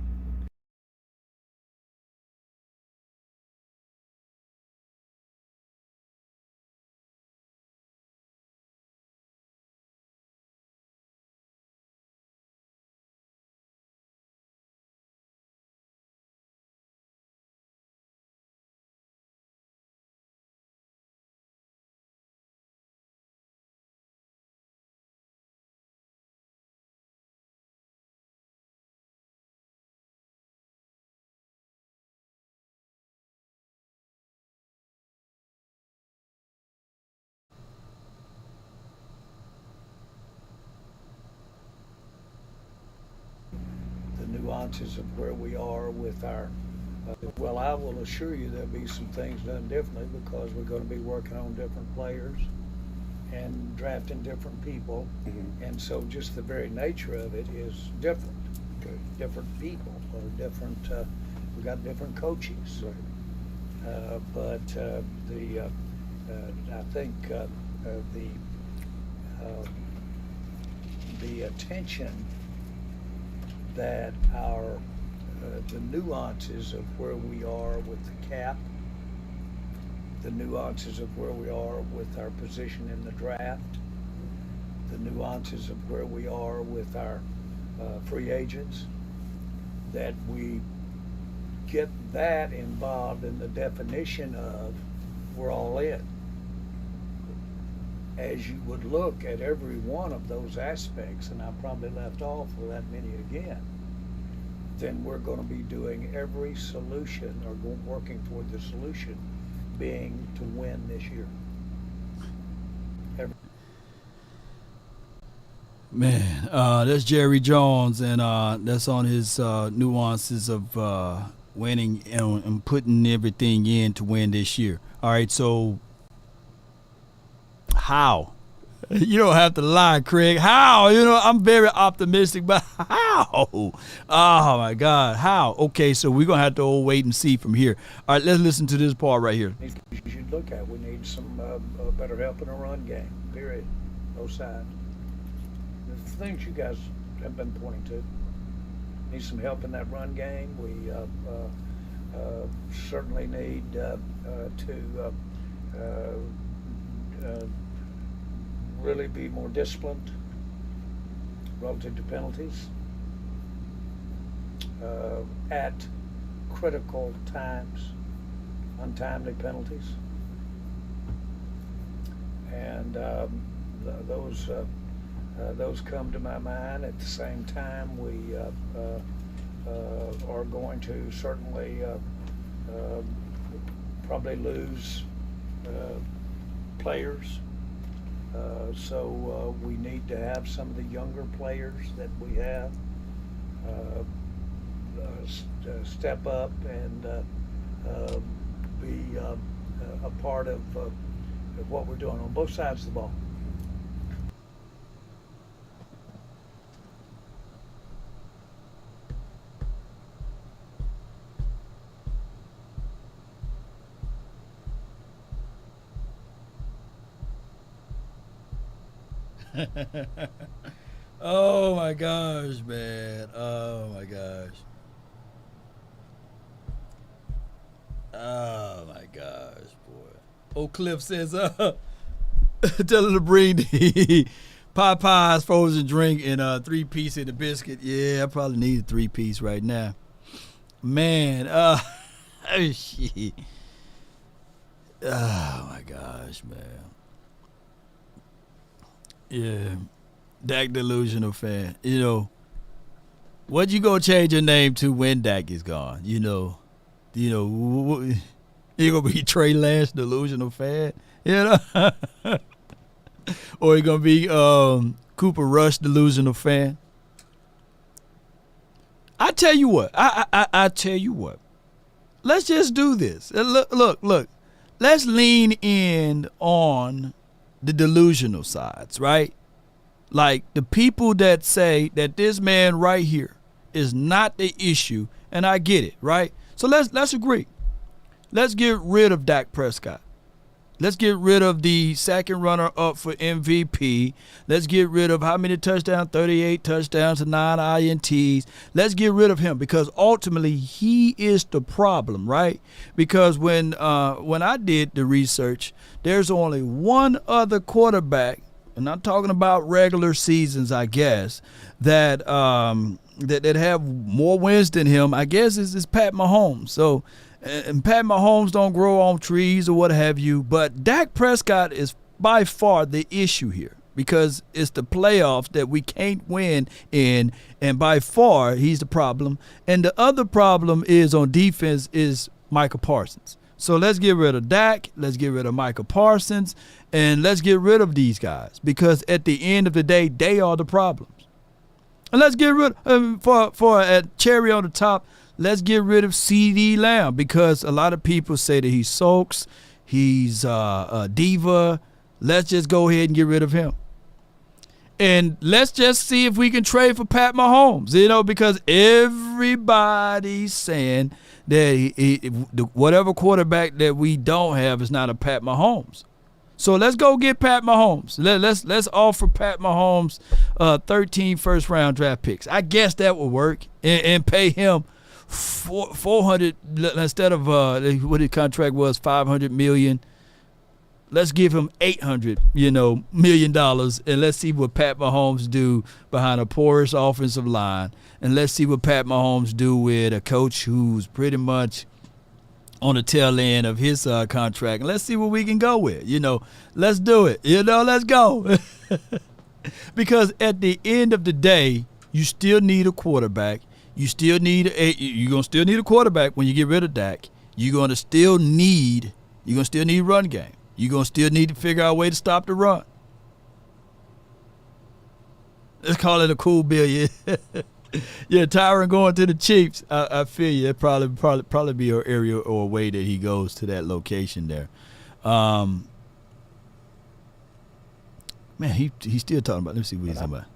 Nuances of where we are with our well, I will assure you there'll be some things done differently because we're going to be working on different players and drafting different people, and so just the very nature of it is different. Different people or different we got different coaches, but I think the attention that the nuances of where we are with the cap, the nuances of where we are with our position in the draft, the nuances of where we are with our free agents, that we get that involved in the definition of we're all in. As you would look at every one of those aspects, and I probably left off with that many again, then we're going to be doing every solution or working toward the solution being to win this year. Man, that's Jerry Jones, and that's on his nuances of winning and putting everything in to win this year. All right, so how? You don't have to lie, Craig. How? You know, I'm very optimistic, but how? Oh, my God. How? Okay, so we're going to have to wait and see from here. All right, let's listen to this part right here. You should look at. We need some better help in the run game, period. Both sides. The things you guys have been pointing to. Need some help in that run game. We certainly need to really be more disciplined relative to penalties at critical times, untimely penalties, and those come to my mind. At the same time, we are going to certainly probably lose players. So we need to have some of the younger players that we have step up and be a part of what we're doing on both sides of the ball. Oh my gosh, man. Oh my gosh. Oh my gosh, boy. Old Cliff says, tell her to bring the Popeyes frozen drink and 3-piece of the biscuit. Yeah, I probably need a 3-piece right now. Man, oh shit. Oh my gosh, man. Yeah. Dak delusional fan. You know, what you gonna change your name to when Dak is gone? You know, you gonna be Trey Lance delusional fan? You know, or you gonna be Cooper Rush delusional fan? I tell you what. I tell you what. Let's just do this. Look. Let's lean in on the delusional sides, right? Like the people that say that this man right here is not the issue, and I get it, right? So let's agree. Let's get rid of Dak Prescott. Let's get rid of the second runner up for MVP. Let's get rid of how many touchdowns? 38 touchdowns and 9 INTs. Let's get rid of him because ultimately he is the problem, right? Because when I did the research, there's only one other quarterback, and I'm talking about regular seasons, I guess, that that have more wins than him. I guess is Pat Mahomes. So. And Pat Mahomes don't grow on trees or what have you, but Dak Prescott is by far the issue here because it's the playoffs that we can't win in, and by far he's the problem. And the other problem is on defense is Micah Parsons. So let's get rid of Dak, let's get rid of Micah Parsons, and let's get rid of these guys because at the end of the day, they are the problems. And let's get rid of, for a cherry on the top, let's get rid of CeeDee Lamb because a lot of people say that he sulks, he's a diva. Let's just go ahead and get rid of him. And let's just see if we can trade for Pat Mahomes, because everybody's saying that whatever quarterback that we don't have is not a Pat Mahomes. So let's go get Pat Mahomes. Let's offer Pat Mahomes 13 first-round draft picks. I guess that would work and pay him 400 instead of what his contract was, $500 million. Let's give him $800 million, and let's see what Pat Mahomes do behind a porous offensive line, and let's see what Pat Mahomes do with a coach who's pretty much on the tail end of his contract, and let's see what we can go with. Let's do it. Let's go. Because at the end of the day, you still need a quarterback. You're gonna still need a quarterback when you get rid of Dak. You're gonna still need run game. You're gonna still need to figure out a way to stop the run. Let's call it a cool bill, yeah. Yeah, Tyron going to the Chiefs. I feel you. It'd probably be an area or a way that he goes to that location there. Man, he's still talking about. Let me see what he's talking about.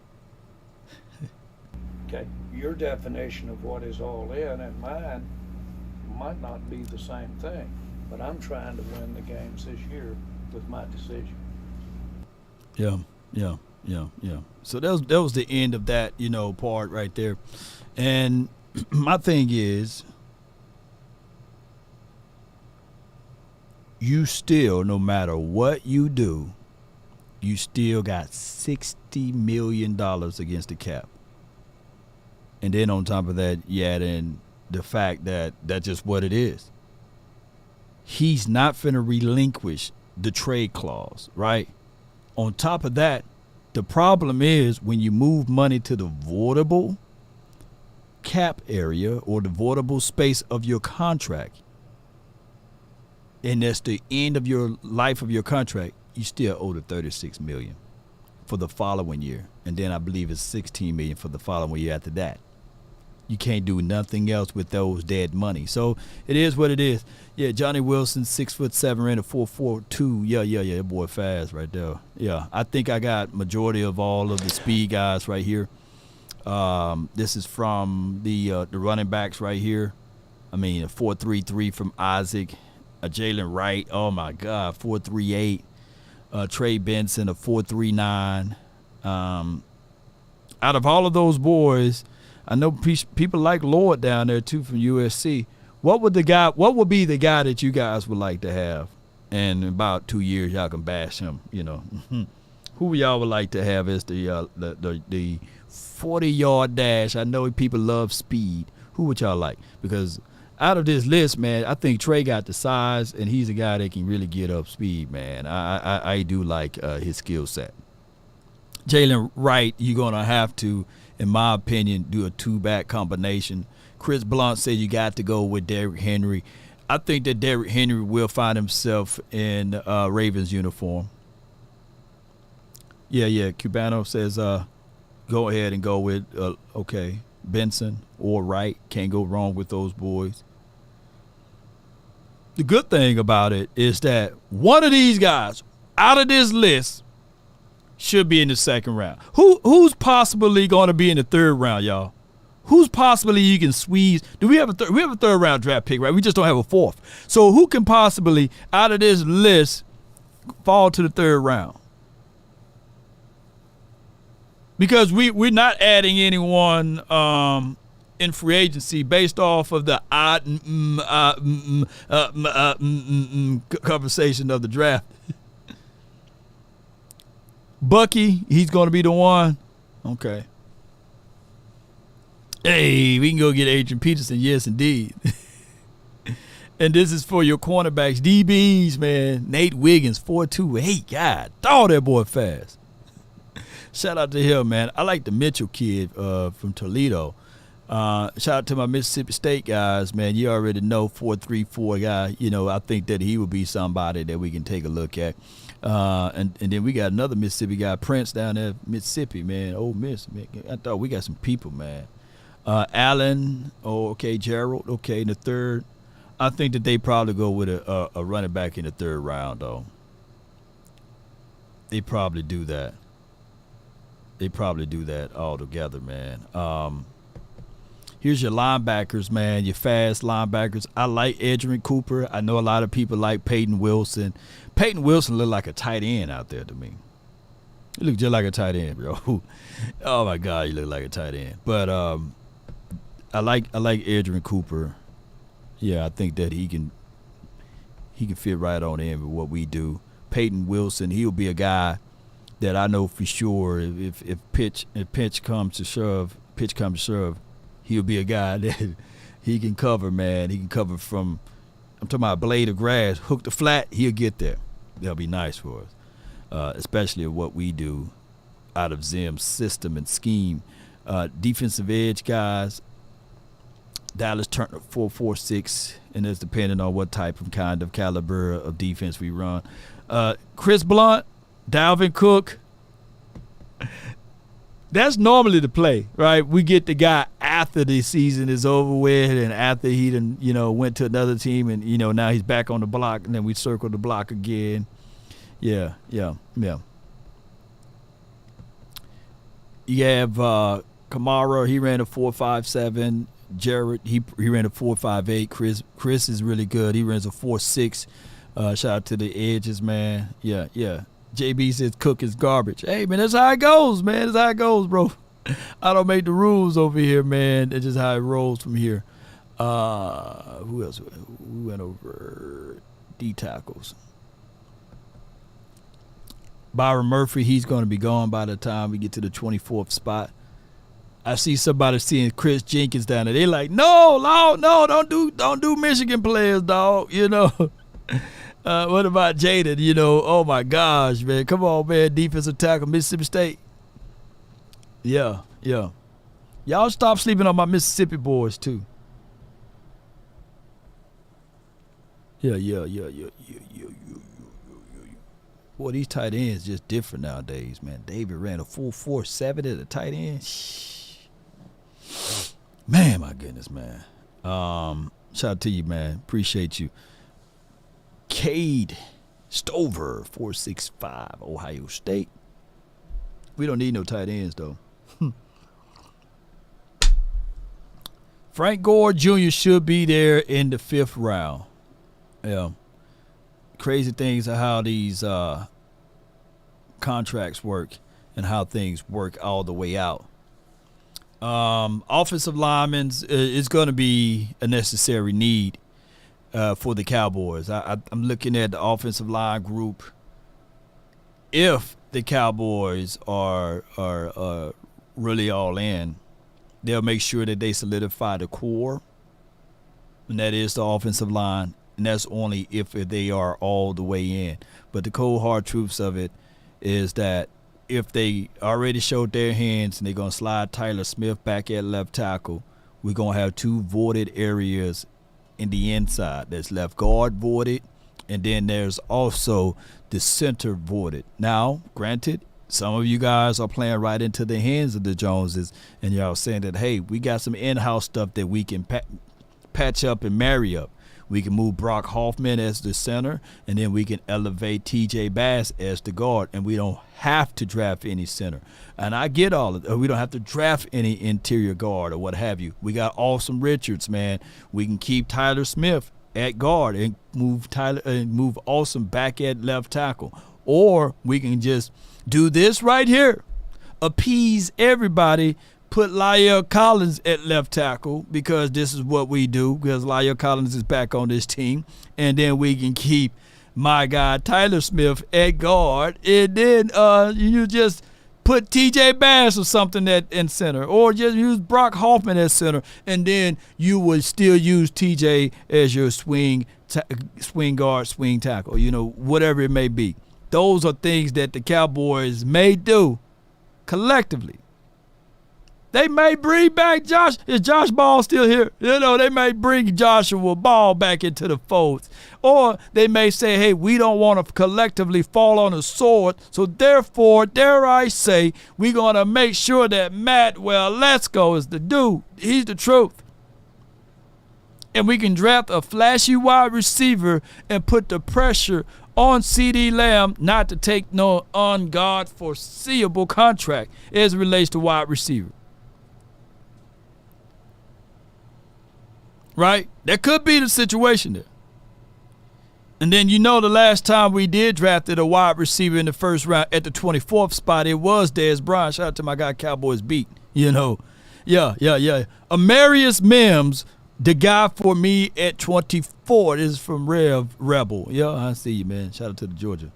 Okay, your definition of what is all in and mine might not be the same thing, but I'm trying to win the games this year with my decision. Yeah. So that was the end of that, part right there. And my thing is, you still, no matter what you do, you still got $60 million against the cap. And then on top of that, you add in the fact that that's just what it is. He's not finna relinquish the trade clause, right? On top of that, the problem is when you move money to the voidable cap area or the voidable space of your contract, and that's the end of your life of your contract, you still owe the $36 million for the following year. And then I believe it's $16 million for the following year after that. You can't do nothing else with those dead money. So it is what it is. Yeah, Johnny Wilson, 6'7", ran a 4.42. Yeah, boy, fast right there. Yeah, I think I got majority of all of the speed guys right here. This is from the running backs right here. I mean, a 4.33 from Isaac, a Jalen Wright. Oh my God, 4.38. Trey Benson, a 4.39. Out of all of those boys, I know people like Lord down there too from USC. What would be the guy that you guys would like to have? And in about 2 years, y'all can bash him. Who y'all would like to have as the 40-yard dash? I know people love speed. Who would y'all like? Because out of this list, man, I think Trey got the size, and he's a guy that can really get up speed, man. I do like his skill set. Jalen Wright, you're going to have to, in my opinion, do a two-back combination. Chris Blunt said you got to go with Derrick Henry. I think that Derrick Henry will find himself in Ravens uniform. Yeah. Cubano says go ahead and go with, okay, Benson or Wright. Can't go wrong with those boys. The good thing about it is that one of these guys out of this list should be in the second round. Who's possibly going to be in the third round, y'all? Who's possibly you can squeeze? Do we have a we have a third round draft pick, right? We just don't have a fourth. So who can possibly out of this list fall to the third round? Because we're not adding anyone in free agency based off of the conversation of the draft. Bucky, he's going to be the one. Okay. Hey, we can go get Adrian Peterson. Yes, indeed. And this is for your cornerbacks. DBs, man. Nate Wiggins, 4.28. God, dog, that boy fast. Shout out to him, man. I like the Mitchell kid from Toledo. Shout out to my Mississippi State guys, man. You already know 4.34 guy. I think that he would be somebody that we can take a look at. And then we got another Mississippi guy, Prince, down there, Mississippi, man. Ole Miss, man. I thought we got some people, man. Allen, Gerald, in the third. I think that they probably go with a running back in the third round, though. They probably do that. All together, man. Here's your linebackers, man, your fast linebackers. I like Edgerrin Cooper. I know a lot of people like Peyton Wilson. Peyton Wilson looked like a tight end out there to me. He looked just like a tight end, bro. Oh, my God, he looked like a tight end. But I like Edgerrin Cooper. Yeah, I think that he can fit right on in with what we do. Peyton Wilson, he'll be a guy that I know for sure if pitch comes to shove, he'll be a guy that he can cover, man. He can cover from, I'm talking about a blade of grass, hook to flat, he'll get there. That'll be nice for us, especially what we do out of Zim's system and scheme. Defensive edge guys, Dallas Turner 4.46, and it's depending on what type of kind of caliber of defense we run. Chris Blunt, Dalvin Cook, that's normally the play, right? We get the guy after the season is over with and after he done, went to another team and, now he's back on the block and then we circle the block again. Yeah. You have Kamara, he ran a 4.57. Jared, he ran a 4.58. Chris is really good. He runs a 4.6. Shout out to the edges, man. Yeah. JB says Cook is garbage. Hey, man, that's how it goes, man. That's how it goes, bro. I don't make the rules over here, man. That's just how it rolls from here. Who else? We went over D tackles. Byron Murphy, he's going to be gone by the time we get to the 24th spot. I see somebody seeing Chris Jenkins down there. They like, no, don't do Michigan players, dog. What about Jaden? Oh my gosh, man. Come on, man. Defensive tackle, Mississippi State. Yeah. Y'all stop sleeping on my Mississippi boys too. Yeah. Boy, these tight ends just different nowadays, man. David ran a 4.47 at a tight end. Man, my goodness, man. Shout out to you, man. Appreciate you. Cade Stover, 4.65, Ohio State. We don't need no tight ends, though. Frank Gore Jr. should be there in the 5th round. Yeah. Crazy things are how these contracts work. and how things work all the way out. Offensive linemen is going to be a necessary need for the Cowboys. I'm looking at the offensive line group. If the Cowboys are really all in, they'll make sure that they solidify the core, and that is the offensive line, and that's only if they are all the way in. But the cold hard truths of it is that if they already showed their hands and they're going to slide Tyron Smith back at left tackle, we're going to have two voided areas in the inside. There's left guard voided, and then there's also the center voided. Now, granted, some of you guys are playing right into the hands of the Joneses, and y'all saying that, hey, we got some in-house stuff that we can patch up and marry up. We can move Brock Hoffman as the center, and then we can elevate TJ Bass as the guard, and we don't have to draft any center. And I get all of it. We don't have to draft any interior guard or what have you. We got Awesome Richards, man. We can keep Tyler Smith at guard and move Awesome back at left tackle. Or we can just do this right here, appease everybody, put La'el Collins at left tackle, because this is what we do, because La'el Collins is back on this team. And then we can keep my guy Tyler Smith at guard, and then you just put TJ Bass or something in center, or just use Brock Hoffman as center, and then you would still use TJ as your swing guard, swing tackle, whatever it may be. Those are things that the Cowboys may do collectively. They may bring back Josh. Is Josh Ball still here? They may bring Joshua Ball back into the fold. Or they may say, hey, we don't want to collectively fall on the sword. So therefore, dare I say, we're going to make sure that Matt Lesko is the dude. He's the truth. And we can draft a flashy wide receiver and put the pressure on CeeDee Lamb not to take no on-guard foreseeable contract as it relates to wide receiver. Right? That could be the situation there. And then the last time we did drafted a wide receiver in the first round at the 24th spot, it was Dez Bryant. Shout out to my guy Cowboys Beat. Yeah. Amarius Mims, the guy for me at 24. This is from Rebel. Yeah, I see you, man. Shout out to the Georgia.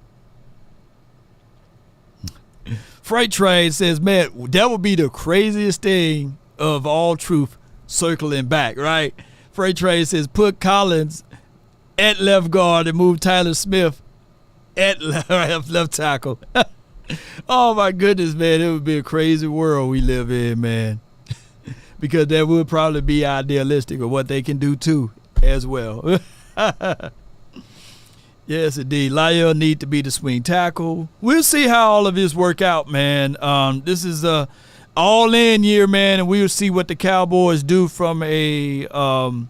Freight Train says, man, that would be the craziest thing of all truth circling back, right? Freight Train says, put Collins at left guard and move Tyler Smith at left tackle. Oh, my goodness, man. It would be a crazy world we live in, man. Because that would probably be idealistic of what they can do, too, as well. Yes, indeed. La'el need to be the swing tackle. We'll see how all of this work out, man. This is a all-in year, man, and we'll see what the Cowboys do from a all-in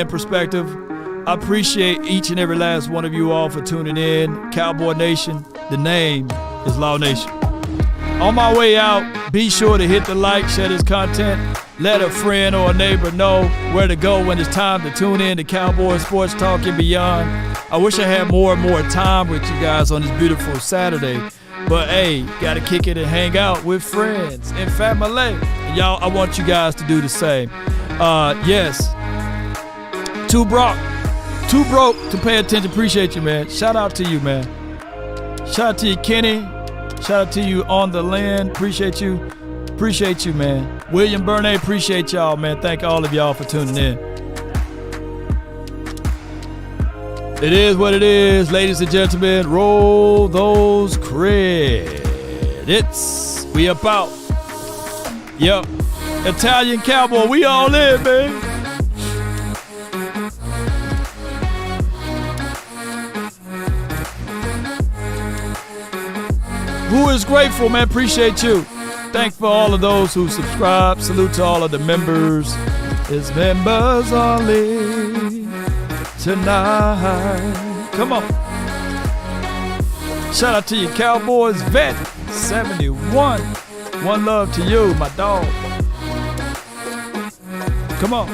perspective. I appreciate each and every last one of you all for tuning in. Cowboy Nation, the name is Law Nation. On my way out, be sure to hit the like, share this content, let a friend or a neighbor know where to go when it's time to tune in to Cowboy Sports Talk and beyond. I wish I had more and more time with you guys on this beautiful Saturday. But, hey, got to kick it and hang out with friends and family. And y'all, I want you guys to do the same. Yes, too broke to pay attention. Appreciate you, man. Shout out to you, man. Shout out to you, Kenny. Shout out to you on the land. Appreciate you. Appreciate you, man. William Burnett, appreciate y'all, man. Thank all of y'all for tuning in. It is what it is, ladies and gentlemen. Roll those credits. We about. Yep. Italian Cowboy, we all in, man. Who is grateful, man? Appreciate you. Thank for all of those who subscribe. Salute to all of the members. It's members only tonight. Come on. Shout out to you, Cowboys vet 71. One love to you, my dog. Come on.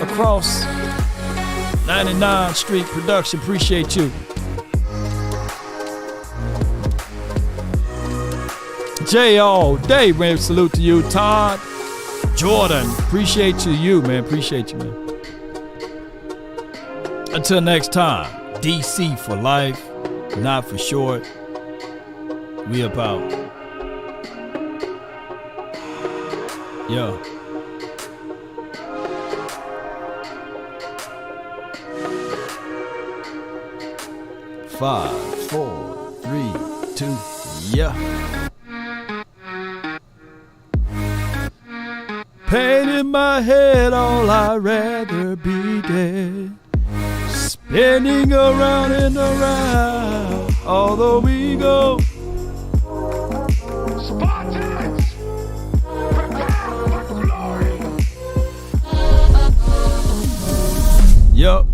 Across 99th Street Production, appreciate you. Jay all day, man, salute to you. Todd, Jordan, appreciate you, man, appreciate you, man. Until next time, DC for life, not for short. We about. Yo. Five, 4, 3, 2, yeah. Pain in my head, all I'd rather be dead. Spinning around and around, although we go. Spartans, prepare for glory. Yup.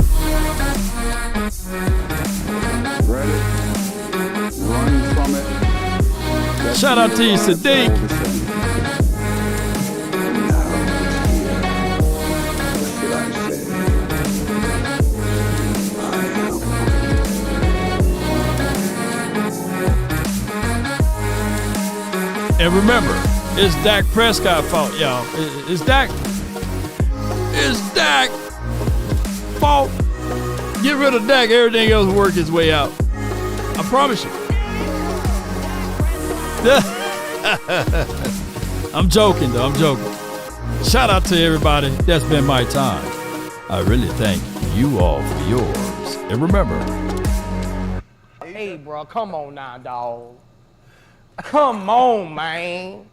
Ready? Run from it. Shout out to you, Sadiq. And remember, it's Dak Prescott fault, y'all. It's Dak fault. Get rid of Dak, everything else will work its way out. I promise you. I'm joking, though. I'm joking. Shout out to everybody. That's been my time. I really thank you all for yours. And remember. Hey, bro, come on now, dog. Come on, man.